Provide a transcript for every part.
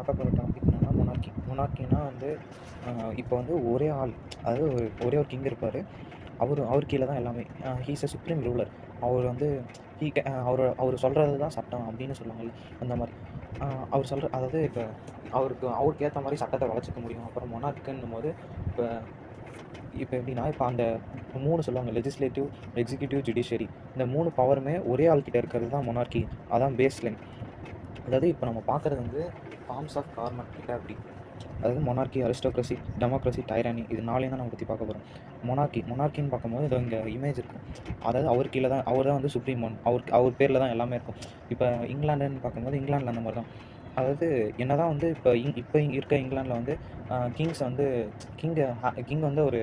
பார்க்க போகிற டாபிக் என்னென்னா மொனார்கி. மொனார்கினா வந்து இப்போ வந்து ஒரே ஆள், அதாவது ஒரே ஒரு கிங் இருப்பார். அவர் கீழே தான் எல்லாமே. He's a supreme ruler. அவர் வந்து அவர் சொல்கிறது தான் சட்டம் அப்படின்னு சொல்லுவாங்கல்ல, அந்த மாதிரி. அவர் சொல்கிற, அதாவது இப்போ அவருக்கு ஏற்ற மாதிரி சட்டத்தை வளச்சிக்க முடியும். அப்புறம் மொனார்க்குன்னும் போது இப்போ இப்போ எப்படின்னா, இப்போ அந்த 3 சொல்லுவாங்க, லெஜிஸ்லேட்டிவ், எக்ஸிக்யூட்டிவ், ஜுடிஷியரி. இந்த 3 பவருமே ஒரே ஆள்கிட்ட இருக்கிறது தான் மொனார்கி. அதான் பேஸ் லைன். அதாவது இப்போ நம்ம பார்க்குறது வந்து ஃபார்ம்ஸ் ஆஃப் கவர்மெண்ட் கிட்ட அப்படி. அதாவது மொனார்கி, அரிஸ்டோக்ரஸி, டெமோக்ரஸி, டைரானி, இது 4 தான் நம்ம பற்றி பார்க்க போகிறோம். மொனார்கின்னு பார்க்கும்போது இது இங்கே இமேஜ் இருக்கும். அதாவது அவர் கீழே தான், அவர் தான் வந்து சுப்ரீம் ஒன். அவர் பேரில் தான் எல்லாமே இருக்கும். இப்போ இங்கிலாண்டுன்னு பார்க்கும்போது இங்கிலாண்டில் அந்த மாதிரி தான். அதாவது என்ன தான் வந்து இப்போ இருக்க இங்கிலாண்டில் வந்து கிங்ஸ் வந்து கிங் வந்து ஒரு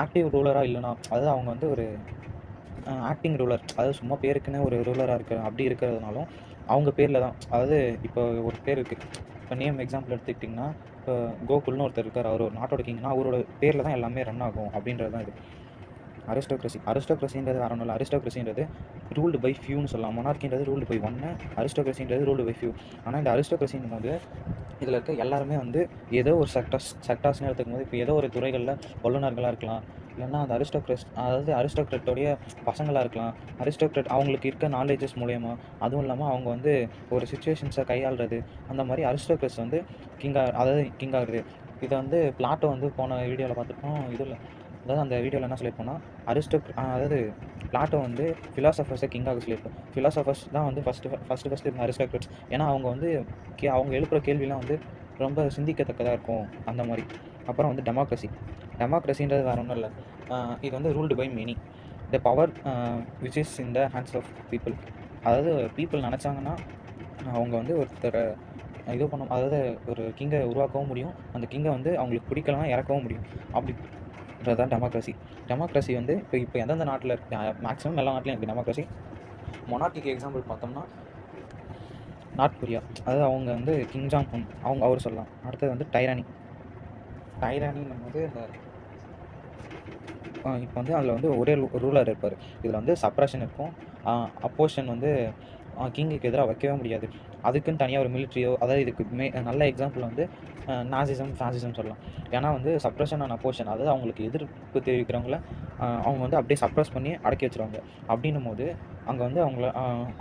ஆக்டிவ் ரூலராக இல்லைனா, அதாவது அவங்க வந்து ஒரு ஆக்டிங் ரூலர், அதாவது சும்மா பேருக்குன்னு ஒரு ரூலராக அப்படி இருக்கிறதுனாலும் அவங்க பேரில் தான். அதாவது இப்போ ஒரு பேர் இருக்குது. இப்போ நேம் எக்ஸாம்பிள் எடுத்துக்கிட்டிங்கன்னா, இப்போ கோகுல்னு ஒருத்தர் இருக்கார். அவர் ஒரு நாட்டோட கிங்னா அவரோட பேரில் தான் எல்லாமே ரன் ஆகும் அப்படின்றது தான் இது. அரிஸ்டோக்ரஸின்றது வேற ஒன்றும் இல்லை. அரிஸ்டோக்ரஸின்றது ரூல்டு பை ஃபியூன்னு சொல்லலாம். மொனார்கின்றது ரூல்டு பை ஒன்று, அரிஸ்டோக்ரஸின்றது ரூல்டு பை ஃபியூ. ஆனால் இந்த அரிஸ்டோக்ரஸின் போது இதில் இருக்க எல்லாருமே வந்து ஏதோ ஒரு செக்டார்ஸ்னு எடுத்துக்கும் போது, இப்போ ஏதோ ஒரு துறைகளில் வல்லுநர்களாக இருக்கலாம், இல்லைன்னா அந்த அதாவது அரிஸ்டோக்ரட்டோடைய பசங்களாக இருக்கலாம். அரிஸ்டோக்ரட் அவங்களுக்கு இருக்க நாலேஜஸ் மூலயமா, அதுவும் இல்லாமல் அவங்க வந்து ஒரு சுச்சுவேஷன்ஸை கையாளுறது, அந்த மாதிரி அரிஸ்டோக்ரட்ஸ் வந்து கிங் ஆகுது. இதை வந்து பிளாட்டோ வந்து போன வீடியோவில் பார்த்துருப்போம். அதாவது அந்த வீடியோவில் என்ன சொல்லியிருப்போம்னா, அதாவது பிளாட்டோ வந்து ஃபிலாசபர்ஸை கிங்காக சொல்லியிருப்போம். ஃபிலாசபர்ஸ் தான் வந்து ஃபஸ்ட்டு இருந்த அரிஸ்டோக்ரட்ஸ். ஏன்னா அவங்க வந்து அவங்க எழுப்புகிற கேள்விலாம் வந்து ரொம்ப சிந்திக்கத்தக்கதாக இருக்கும், அந்த மாதிரி. அப்புறம் வந்து டெமோக்ரஸின்றது வேறு ஒன்றும் இல்லை. இது வந்து ruled by many. The power which is in the hands of people. அதாவது பீப்புள் நினச்சாங்கன்னா அவங்க வந்து ஒருத்தரை இது பண்ண, அதாவது ஒரு கிங்கை உருவாக்கவும் முடியும். அந்த கிங்கை வந்து அவங்களுக்கு பிடிக்கலன்னா இறக்கவும் முடியும். அப்படின்றதான் டெமோக்ரஸி வந்து இப்போ எந்தெந்த நாட்டில் மேக்ஸிமம் எல்லா நாட்டிலையும் இருக்குது டெமோக்ரஸி. மொனார்கிக்கு எக்ஸாம்பிள் பார்த்தோம்னா நார்த் கொரியா, அதாவது அவங்க வந்து கிங் ஜாங் உன் அவர் சொல்லலாம். அடுத்தது வந்து டைரானின்னும் போது இந்த இப்போ வந்து அதில் வந்து ஒரே ரூலர் இருப்பார். இதில் வந்து சப்ரஷன் இருக்கும். அப்போஷன் வந்து கிங்குக்கு எதிராக வைக்கவே முடியாது. அதுக்குன்னு தனியாக ஒரு மிலிட்ரியோ, அதாவது இதுக்கு நல்ல எக்ஸாம்பிள் வந்து நாசிசம், ஃபாசிசம் சொல்லலாம். ஏன்னா வந்து சப்ரஷன் அண்ட் அப்போஷன், அதாவது அவங்களுக்கு எதிர்ப்பு தெரிவிக்கிறவங்கள அவங்க வந்து அப்படியே சப்ரஸ் பண்ணி அடக்கி வச்சுருவாங்க. அப்படின்னும் போது அங்கே வந்து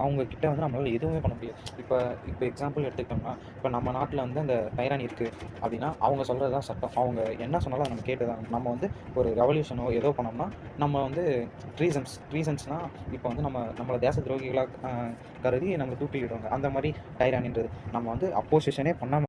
அவங்கக்கிட்ட வந்து நம்மளால் எதுவுமே பண்ண முடியாது. இப்போ எக்ஸாம்பிள் எடுத்துக்கிட்டோம்னா, இப்போ நம்ம நாட்டில் வந்து அந்த டைரானி இருக்குது அப்படின்னா, அவங்க சொல்கிறது தான் சட்டம். அவங்க என்ன சொன்னாலும் அதை நம்ம கேட்டு தான். நம்ம வந்து ஒரு ரெவல்யூஷனோ ஏதோ பண்ணோம்னா நம்ம வந்து ரீசன்ஸ்னால் இப்போ வந்து நம்மளை தேச துரோகிகளாக கருதி நம்மளை தூக்கிலிடுவாங்க. அந்த மாதிரி டைரானின்றது. நம்ம வந்து அப்போசிஷனே பண்ணாமல்